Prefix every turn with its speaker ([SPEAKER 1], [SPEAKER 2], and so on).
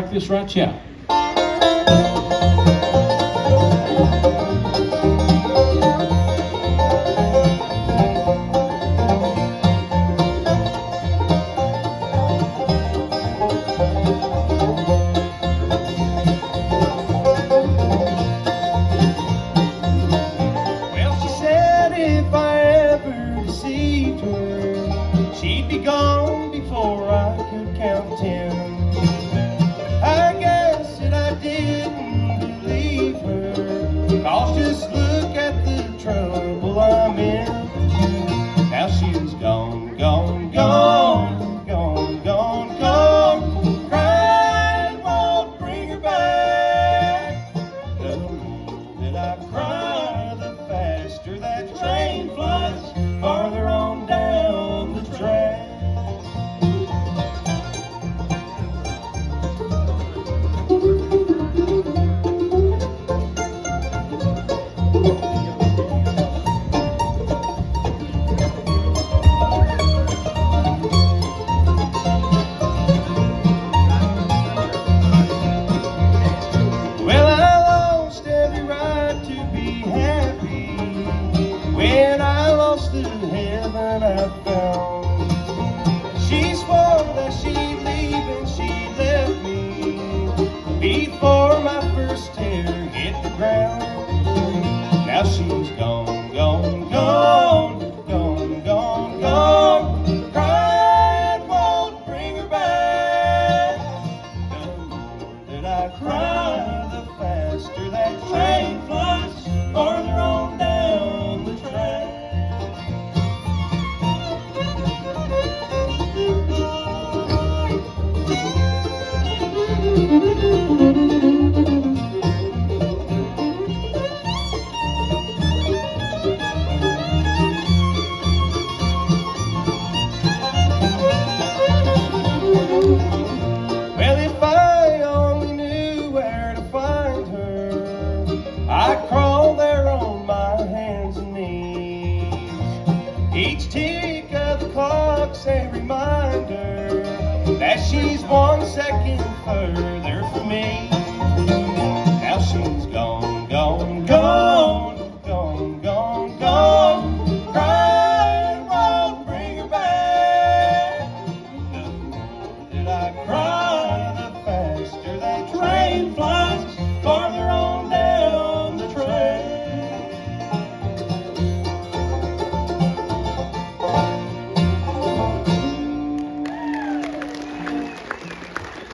[SPEAKER 1] Like this right here.
[SPEAKER 2] Well, she said if I ever deceived her, she'd be gone before I could count 10. I guess that I didn't believe her, 'cause just look at the trouble I'm in. Now she's gone, gone, gone, gone, gone, gone. Crying won't bring her back. The more that I cry, the faster that train flies farther on down the track. Well, I lost every right to be happy when I lost the heaven I found. She swore that she'd leave and she left me before my first tear hit the ground. Now she's gone, gone, gone, gone, gone, gone. Crying won't bring her back. The more that I cry, the faster that train flies farther on down the track. Well, if I only knew where to find her, I'd crawl there on my hands and knees. Each tick of the clock's a reminder that she's 1 second further